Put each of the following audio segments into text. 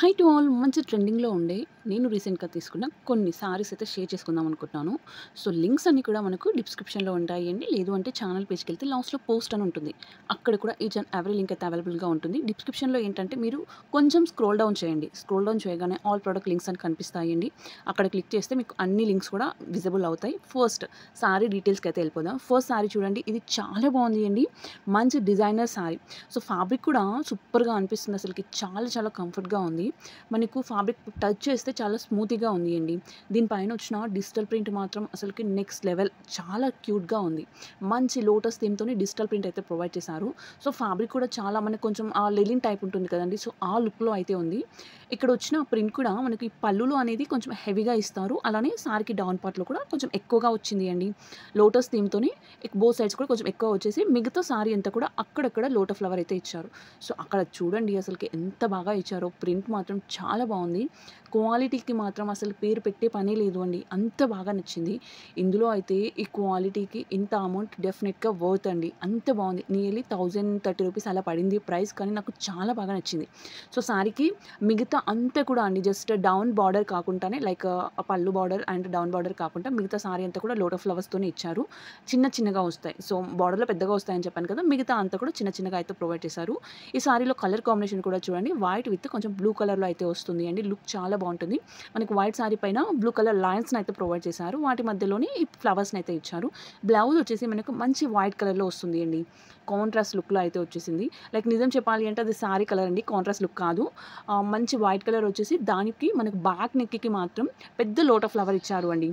High to all మంచి ట్రెండింగ్‌లో ఉండే నేను రీసెంట్‌గా తీసుకున్న కొన్ని సారీస్ అయితే షేర్ చేసుకుందాం అనుకుంటున్నాను. సో, లింక్స్ అన్నీ కూడా మనకు డిస్క్రిప్షన్‌లో ఉంటాయండి. లేదు అంటే ఛానల్ పేజ్‌కెళ్తే లాస్ట్‌లో పోస్ట్ అని ఉంటుంది. అక్కడ కూడా ఈచ్ అండ్ ఎవ్రీ లింక్ అయితే అవైలబుల్‌గా ఉంటుంది. డిస్క్రిప్షన్‌లో ఏంటంటే మీరు కొంచెం స్క్రోల్ డౌన్ చేయండి. స్క్రోల్ డౌన్ చేయగానే ఆల్ ప్రొడక్ట్ లింక్స్ అని కనిపిస్తాయండి. అక్కడ క్లిక్ చేస్తే మీకు అన్ని లింక్స్ కూడా విజిబుల్ అవుతాయి. ఫస్ట్ సారీ డీటెయిల్స్‌కి అయితే వెళ్ళిపోదాం. ఫస్ట్ సారీ చూడండి. ఇది చాలా బాగుంది అండి. మంచి డిజైనర్ సారీ. సో, ఫ్యాబ్రిక్ కూడా సూపర్‌గా అనిపిస్తుంది అసలకి. చాలా చాలా కంఫర్ట్‌గా ఉంది. మనకు ఫ్యాబ్రిక్ టచ్ చేస్తే చాలా స్మూతీగా ఉంది అండి. దీనిపైన వచ్చిన డిజిటల్ ప్రింట్ మాత్రం అసలుకి నెక్స్ట్ లెవెల్. చాలా క్యూట్‌గా ఉంది. మంచి లోటస్ థీమ్‌తోని డిజిటల్ ప్రింట్ అయితే ప్రొవైడ్ చేశారు. సో, ఫ్యాబ్రిక్ కూడా చాలా మనకు కొంచెం లెనిన్ టైప్ ఉంటుంది కదండీ! సో, ఆ లుక్‌లో అయితే ఉంది. ఇక్కడ వచ్చిన ప్రింట్ కూడా మనకి పళ్ళులో అనేది కొంచెం హెవీగా ఇస్తారు. అలానే సారీకి డౌన్ పార్ట్‌లో కూడా కొంచెం ఎక్కువగా వచ్చింది అండి. లోటస్ థీమ్‌తోని బోత్ సైడ్స్ కూడా కొంచెం ఎక్కువ వచ్చేసి మిగతా సారీ అంతా కూడా అక్కడక్కడ లోటస్ ఫ్లవర్ అయితే ఇచ్చారు. సో, అక్కడ చూడండి అసలకి ఎంత బాగా ఇచ్చారో. ప్రింట్ మాత్రం చాలా బావుంది. క్వాలిటీకి మాత్రం అసలు పేరు పెట్టే పనే లేదు అండి. అంత బాగా నచ్చింది. ఇందులో అయితే ఈ క్వాలిటీకి ఇంత అమౌంట్ డెఫినిట్‌గా వర్త్ అండి. అంత బావుంది. నియర్లీ రూ. 1030 అలా పడింది ప్రైస్. కానీ నాకు చాలా బాగా నచ్చింది. సో, సారీకి మిగతా అంతా కూడా అండి జస్ట్ డౌన్ బార్డర్ కాకుండానే లైక్ పళ్ళు బార్డర్ అండ్ డౌన్ బార్డర్ కాకుండా మిగతా సారీ అంతా కూడా లోటస్ ఫ్లవర్స్‌తోనే ఇచ్చారు. చిన్న చిన్నగా వస్తాయి. సో, బార్డర్‌లో పెద్దగా వస్తాయని చెప్పాను కదా! మిగతా అంతా కూడా చిన్న చిన్నగా అయితే ప్రొవైడ్ చేశారు. ఈ సారీలో కలర్ కాంబినేషన్ కూడా చూడండి. వైట్ విత్ కొంచెం బ్లూ కలర్‌లో అయితే వస్తుంది అండి. లుక్ చాలా బావుంటుంది. మనకి వైట్ సారీ పైన బ్లూ కలర్ లైన్స్‌ని అయితే ప్రొవైడ్ చేశారు. వాటి మధ్యలోని ఈ ఫ్లవర్స్‌ని అయితే ఇచ్చారు. బ్లౌజ్ వచ్చేసి మనకు మంచి వైట్ కలర్‌లో వస్తుంది అండి. కాంట్రాస్ట్ లుక్‌లో అయితే వచ్చేసింది. లైక్ నిజం చెప్పాలి అంటే అది సారీ కలర్ అండి. కాంట్రాస్ట్ లుక్ కాదు. మంచి వైట్ కలర్ వచ్చేసి దానికి మనకు బ్యాక్ నెక్‌కి మాత్రం పెద్ద లోటస్ ఫ్లవర్ ఇచ్చారు అండి.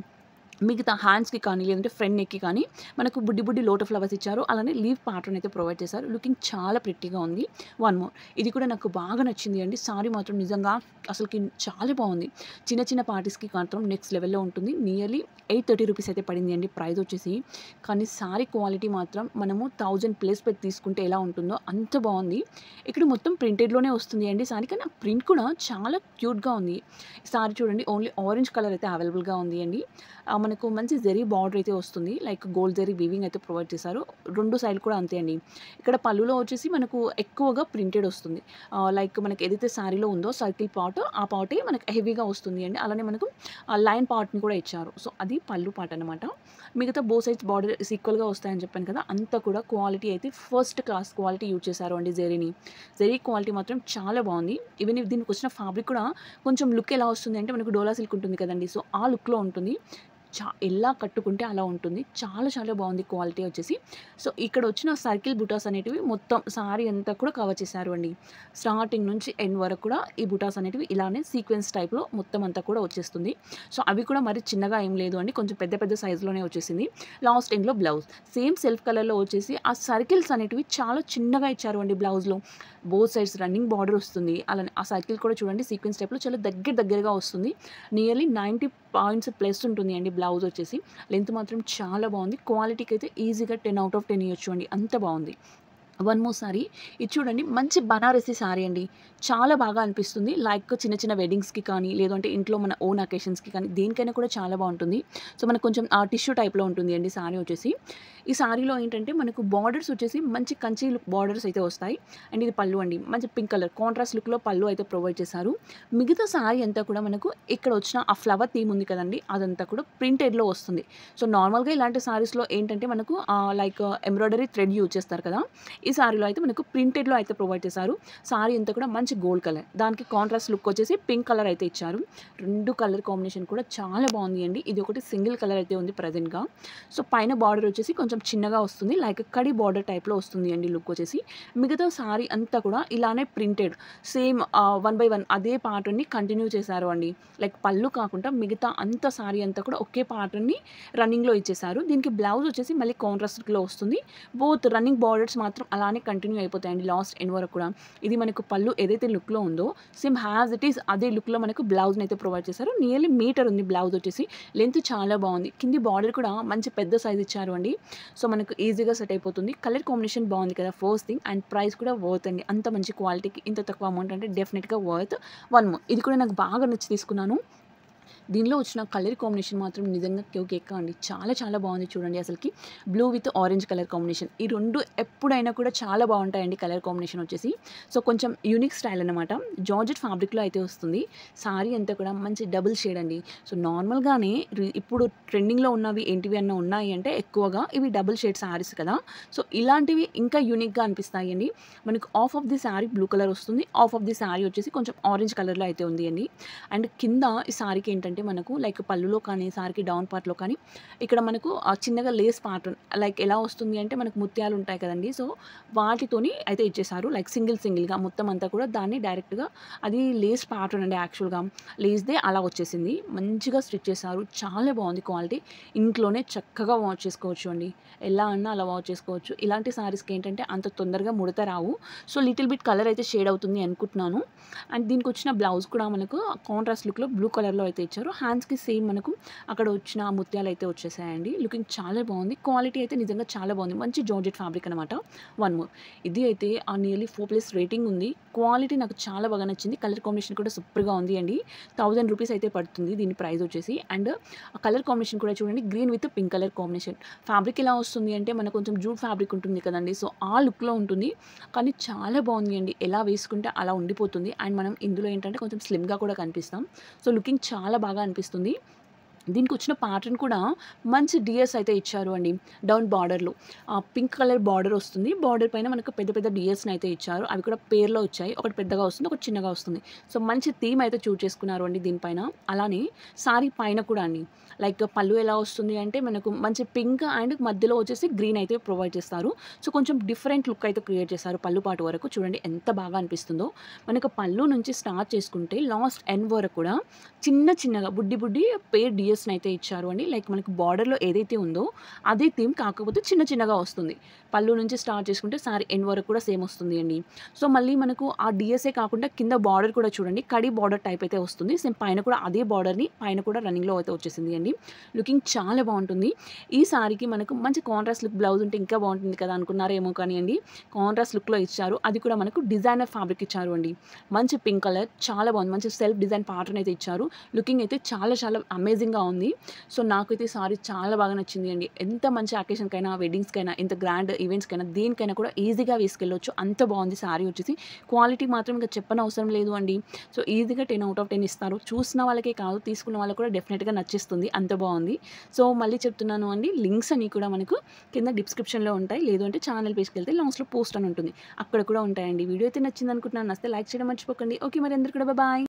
మిగతా హ్యాండ్స్‌కి కానీ, లేదంటే ఫ్రంట్ నెక్‌కి కానీ మనకు బుడ్డి బుడ్డి లోటస్ ఫ్లవర్స్ ఇచ్చారు. అలానే లీఫ్ ప్యాటర్న్ అయితే ప్రొవైడ్ చేశారు. లుకింగ్ చాలా ప్రిట్టీగా ఉంది. వన్ మోర్ ఇది కూడా నాకు బాగా నచ్చింది అండి. సారీ మాత్రం నిజంగా అసలకి చాలా బావుంది. చిన్న చిన్న పార్టీస్‌కి మాత్రం నెక్స్ట్ లెవెల్‌లో ఉంటుంది. నియర్లీ రూ. 830 అయితే పడింది అండి ప్రైస్ వచ్చేసి. కానీ సారీ క్వాలిటీ మాత్రం మనము 1000 ప్లస్ పెట్టి తీసుకుంటే ఎలా ఉంటుందో అంత బావుంది. ఇక్కడ మొత్తం ప్రింటెడ్‌లోనే వస్తుంది అండి సారీ. కానీ ఆ ప్రింట్ కూడా చాలా క్యూట్‌గా ఉంది. సారీ చూడండి ఓన్లీ ఆరెంజ్ కలర్ అయితే అవైలబుల్‌గా ఉంది అండి. మనకు మంచి జరీ బార్డర్ అయితే వస్తుంది. లైక్ గోల్డ్ జరీ వీవింగ్ అయితే ప్రొవైడ్ చేశారు. 2 సైడ్‌లు కూడా అంతే అండి. ఇక్కడ పళ్ళులో వచ్చేసి మనకు ఎక్కువగా ప్రింటెడ్ వస్తుంది. లైక్ మనకి ఏదైతే సారీలో ఉందో సర్కిల్ పార్ట్ ఆ పార్టే మనకు హెవీగా వస్తుంది అండి. అలానే మనకు లైన్ పార్ట్‌ని కూడా ఇచ్చారు. సో, అది పళ్ళు పార్ట్ అనమాట. మిగతా బోత్ సైడ్స్ బార్డర్ ఈక్వల్‌గా వస్తాయని చెప్పాను కదా! అంతా కూడా క్వాలిటీ అయితే ఫస్ట్ క్లాస్ క్వాలిటీ యూజ్ చేశారు అండి జరీని. జరీ క్వాలిటీ మాత్రం చాలా బావుంది. ఈవెన్ దీనికి వచ్చిన ఫ్యాబ్రిక్ కూడా కొంచెం లుక్ ఎలా వస్తుంది అంటే మనకు డోలా సిల్క్ ఉంటుంది కదండీ! సో, ఆ లుక్‌లో ఉంటుంది. ఎలా కట్టుకుంటే అలా ఉంటుంది. చాలా చాలా బావుంది క్వాలిటీ వచ్చేసి. సో, ఇక్కడొచ్చిన సర్కిల్ బుటాస్ అనేటివి మొత్తం సారీ అంతా కూడా కవర్ చేశారు అండి. స్టార్టింగ్ నుంచి ఎండ్ వరకు కూడా ఈ బుటాస్ అనేటివి ఇలానే సీక్వెన్స్ టైప్‌లో మొత్తం అంతా కూడా వచ్చేస్తుంది. సో, అవి కూడా మరి చిన్నగా ఏం లేదు అండి. కొంచెం పెద్ద పెద్ద సైజ్‌లోనే వచ్చేసింది. లాస్ట్ ఎండ్‌లో బ్లౌజ్. సేమ్ సెల్ఫ్ కలర్‌లో వచ్చేసి ఆ సర్కిల్స్ అనేటివి చాలా చిన్నగా ఇచ్చారు అండి బ్లౌజ్‌లో. బోత్ సైడ్స్ రన్నింగ్ బార్డర్ వస్తుంది. అలానే ఆ సర్కిల్ కూడా చూడండి సీక్వెన్స్ టైప్‌లో చాలా దగ్గరగా వస్తుంది. నియర్లీ 90 పాయింట్స్ ప్లస్ ఉంటుంది అండి బ్లౌజ్ వచ్చేసి. లెంత్ మాత్రం చాలా బావుంది. క్వాలిటీకి అయితే ఈజీగా 10 ఔట్ ఆఫ్ 10 ఇయొచ్చు అండి. అంత బావుంది. One more sorry. ఇది చూడండి మంచి బనారసి సారీ అండి. చాలా బాగా అనిపిస్తుంది. లైక్ చిన్న చిన్న వెడ్డింగ్స్‌కి కానీ, లేదంటే ఇంట్లో మన ఓన్ అకేషన్స్‌కి కానీ దేనికైనా కూడా చాలా బావుంటుంది. సో, మనకు కొంచెం టిష్యూ టైప్‌లో ఉంటుంది అండి సారీ వచ్చేసి. ఈ సారీలో ఏంటంటే మనకు బార్డర్స్ వచ్చేసి మంచి కంచి లుక్ బార్డర్స్ అయితే వస్తాయి. అండ్ ఇది పళ్ళు అండి. మంచి పింక్ కలర్ కాంట్రాస్ట్ లుక్‌లో పళ్ళు అయితే ప్రొవైడ్ చేశారు. మిగతా సారీ అంతా కూడా మనకు ఇక్కడ వచ్చిన ఆ ఫ్లవర్ థీమ్ ఉంది కదండీ! అదంతా కూడా ప్రింటెడ్‌లో వస్తుంది. సో, నార్మల్‌గా ఇలాంటి సారీస్‌లో ఏంటంటే మనకు లైక్ ఎంబ్రాయిడరీ థ్రెడ్ యూజ్ చేస్తారు కదా! ఈ సారీలో అయితే మనకు ప్రింటెడ్‌లో అయితే ప్రొవైడ్ చేశారు. సారీ అంతా కూడా మంచి గోల్డ్ కలర్. దానికి కాంట్రాస్ట్ లుక్ వచ్చేసి పింక్ కలర్ అయితే ఇచ్చారు. 2 కలర్ కాంబినేషన్ కూడా చాలా బావుంది అండి. ఇది ఒకటి సింగిల్ కలర్ అయితే ఉంది ప్రెజెంట్‌గా. సో, పైన బార్డర్ వచ్చేసి కొంచెం చిన్నగా వస్తుంది. లైక్ కడి బార్డర్ టైప్‌లో వస్తుంది అండి లుక్ వచ్చేసి. మిగతా సారీ అంతా కూడా ఇలానే ప్రింటెడ్ సేమ్ 1 బై 1 అదే ప్యాటర్న్‌ని కంటిన్యూ చేశారు అండి. లైక్ పళ్ళు కాకుండా మిగతా అంతా సారీ అంతా కూడా ఒకే ప్యాటర్న్‌ని రన్నింగ్‌లో ఇచ్చేశారు. దీనికి బ్లౌజ్ వచ్చేసి మళ్ళీ కాంట్రాస్ట్ లుక్‌లో వస్తుంది. బోత్ రన్నింగ్ బార్డర్స్ మాత్రం అలానే కంటిన్యూ అయిపోతాయండి లాస్ట్ ఎండ్ వరకు కూడా. ఇది మనకు పళ్ళు ఏదైతే లుక్‌లో ఉందో సేమ్ యాజ్ ఇట్ ఈజ్ అదే లుక్‌లో మనకు బ్లౌజ్‌నైతే ప్రొవైడ్ చేశారు. నియర్లీ మీటర్ ఉంది బ్లౌజ్ వచ్చేసి. లెంత్ చాలా బావుంది. కింది బార్డర్ కూడా మంచి పెద్ద సైజ్ ఇచ్చారు అండి. సో, మనకు ఈజీగా సెట్ అయిపోతుంది. కలర్ కాంబినేషన్ బావుంది కదా! ఫస్ట్ థింగ్ అండ్ ప్రైస్ కూడా వర్త్ అండి. అంత మంచి క్వాలిటీకి ఇంత తక్కువ అమౌంట్ అంటే డెఫినిట్‌గా వర్త్. వన్ మోర్ ఇది కూడా నాకు బాగా నచ్చి తీసుకున్నాను. దీనిలో వచ్చిన కలర్ కాంబినేషన్ మాత్రం నిజంగా కేక్ అండి. చాలా చాలా బాగుంది చూడండి అసలకి. Blue with orange colour combination. ఈ 2 ఎప్పుడైనా కూడా చాలా బాగుంటాయండి కలర్ కాంబినేషన్ వచ్చేసి. సో, కొంచెం యూనిక్ స్టైల్ అనమాట. జార్జెట్ ఫ్యాబ్రిక్‌లో అయితే వస్తుంది. సారీ అంతా కూడా మంచి డబుల్ షేడ్ అండి. సో, నార్మల్‌గానే ఇప్పుడు ట్రెండింగ్‌లో ఉన్నవి ఏంటివి అన్నా ఉన్నాయి అంటే ఎక్కువగా ఇవి డబుల్ షేడ్ సారీస్ కదా! సో, ఇలాంటివి ఇంకా యూనిక్‌గా అనిపిస్తాయండి. మనకు half of the sorry blue colour వస్తుంది. హాఫ్ ఆఫ్ ది సారీ వచ్చేసి కొంచెం ఆరెంజ్ కలర్‌లో అయితే ఉంది అండి. అండ్ కింద ఈ సారీకి ఏంటంటే మనకు లైక్ పళ్ళులో కానీ, సారీకి డౌన్ పార్ట్‌లో కానీ ఇక్కడ మనకు చిన్నగా లేస్ ప్యాటర్న్ లైక్ ఎలా వస్తుంది అంటే మనకు ముత్యాలు ఉంటాయి కదండీ! సో, వాటితోని అయితే ఇచ్చేసారు. లైక్ సింగిల్‌గా మొత్తం అంతా కూడా దాన్ని డైరెక్ట్‌గా అది లేస్ ప్యాటర్న్ అండి యాక్చువల్‌గా. లేస్‌దే అలా వచ్చేసింది. మంచిగా స్టిచ్ చేశారు. చాలా బాగుంది క్వాలిటీ. ఇంట్లోనే చక్కగా వాష్ చేసుకోవచ్చు అండి. ఎలా అన్నా అలా వాష్ చేసుకోవచ్చు. ఇలాంటి సారీస్‌కి ఏంటంటే అంత తొందరగా ముడత రావు. సో, లిటిల్ బిట్ కలర్ అయితే షేడ్ అవుతుంది అనుకుంటున్నాను. అండ్ దీనికొచ్చిన బ్లౌజ్ కూడా మనకు కాంట్రాస్ట్ లుక్‌లో బ్లూ కలర్‌లో అయితే ఇచ్చారు. హ్యాండ్స్‌కి సేమ్ మనకు అక్కడ వచ్చిన ముత్యాలయితే వచ్చేసాయండి. లుకింగ్ చాలా బాగుంది. క్వాలిటీ అయితే నిజంగా చాలా బాగుంది. మంచి జార్జెట్ ఫ్యాబ్రిక్ అనమాట. వన్ మోర్ ఇది అయితే నియర్లీ 4+ రేటింగ్ ఉంది. క్వాలిటీ నాకు చాలా బాగా నచ్చింది. కలర్ కాంబినేషన్ కూడా సూపర్‌గా ఉంది అండి. ₹1000 అయితే పడుతుంది దీని ప్రైస్ వచ్చేసి. అండ్ ఆ కలర్ కాంబినేషన్ కూడా చూడండి green with pink colour combination. Fabric ఎలా వస్తుంది అంటే మనకు కొంచెం జూట్ ఫ్యాబ్రిక్ ఉంటుంది కదండీ! సో, ఆ లుక్‌లో ఉంటుంది. కానీ చాలా బాగుంది అండి. ఎలా వేసుకుంటే అలా ఉండిపోతుంది. అండ్ మనం ఇందులో ఏంటంటే కొంచెం స్లిమ్‌గా కూడా కనిపిస్తాం. సో, లుకింగ్ చాలా బాగా అనిపిస్తుంది. దీనికొచ్చిన ప్యాటర్న్ కూడా మంచి డియర్స్ అయితే ఇచ్చారు అండి. డౌన్ బార్డర్‌లో. పింక్ కలర్ బార్డర్ వస్తుంది. బార్డర్ పైన మనకు పెద్ద పెద్ద డియర్స్‌ని అయితే ఇచ్చారు. అవి కూడా పేర్‌లో వచ్చాయి. ఒకటి పెద్దగా వస్తుంది. ఒకటి చిన్నగా వస్తుంది. సో, మంచి థీమ్ అయితే చూజ్ చేసుకున్నారు అండి దీనిపైన. అలానే సారీ పైన కూడా అండి. లైక్ పళ్ళు ఎలా వస్తుంది అంటే మనకు మంచి పింక్ అండ్ మధ్యలో వచ్చేసి గ్రీన్ అయితే ప్రొవైడ్ చేస్తారు. సో, కొంచెం డిఫరెంట్ లుక్ అయితే క్రియేట్ చేశారు పళ్ళు పాటు వరకు. చూడండి ఎంత బాగా అనిపిస్తుందో. మనకు పళ్ళు నుంచి స్టార్ట్ చేసుకుంటే లాస్ట్ ఎండ్ వరకు కూడా చిన్నగా బుడ్డి పేర్ డియర్స్‌ని అయితే ఇచ్చారు అండి. లైక్ మనకు బార్డర్‌లో ఏదైతే ఉందో అదే థీమ్ కాకపోతే చిన్నగా వస్తుంది. పళ్ళు నుంచి స్టార్ట్ చేసుకుంటే సారీ ఎండ్ వరకు కూడా సేమ్ వస్తుంది అండి. సో, మళ్ళీ మనకు ఆ డియర్సే కాకుండా కింద బార్డర్ కూడా చూడండి కడీ బార్డర్ టైప్ అయితే వస్తుంది. సేమ్ పైన కూడా అదే బార్డర్‌ని పైన కూడా రన్నింగ్‌లో అయితే వచ్చేసింది అండి. లుకింగ్ చాలా బాగుంటుంది. ఈ సారీకి మనకు మంచి కాంట్రాస్ట్ లుక్ బ్లౌజ్ ఉంటే ఇంకా బాగుంటుంది కదా అనుకున్నారేమో కానియండి. కాంట్రాస్ట్ లుక్‌లో ఇచ్చారు. అది కూడా మనకు డిజైనర్ ఫ్యాబ్రిక్ ఇచ్చారు అండి. మంచి పింక్ కలర్ చాలా బాగుంది. మంచి సెల్ఫ్ డిజైన్ ప్యాటర్న్ అయితే ఇచ్చారు. లుకింగ్ అయితే చాలా అమేజింగ్‌గా ఉంది. సో, నాకైతే ఈ సారీ చాలా బాగా నచ్చింది అండి. ఎంత మంచి అకేషన్‌కైనా, వెడ్డింగ్స్‌కైనా, ఇంత గ్రాండ్ ఈవెంట్స్‌కైనా దేనికైనా కూడా ఈజీగా వేసుకెళ్ళొచ్చు. అంత బాగుంది సారీ వచ్చేసి. క్వాలిటీ మాత్రం ఇంక చెప్పనవసరం లేదు అండి. సో, ఈజీగా 10/10 ఇస్తారు. చూసిన వాళ్ళకే కాదు తీసుకున్న వాళ్ళకి కూడా డెఫినిట్‌గా నచ్చేస్తుంది. అంత బాగుంది. సో, మళ్ళీ చెప్తున్నాను అండి లింక్స్ అన్నీ కూడా మనకు కింద డిస్క్రిప్షన్‌లో ఉంటాయి. లేదు అంటే ఛానల్ పేజ్‌కెళ్తే లాస్ట్‌లో పోస్ట్ అని ఉంటుంది. అక్కడ కూడా ఉంటాయండి. వీడియో అయితే నచ్చిందనుకుంటున్నాను. నచ్చితే లైక్ చేయడం మర్చిపోకండి. ఓకే మరి అందరికి కూడా బాయ్.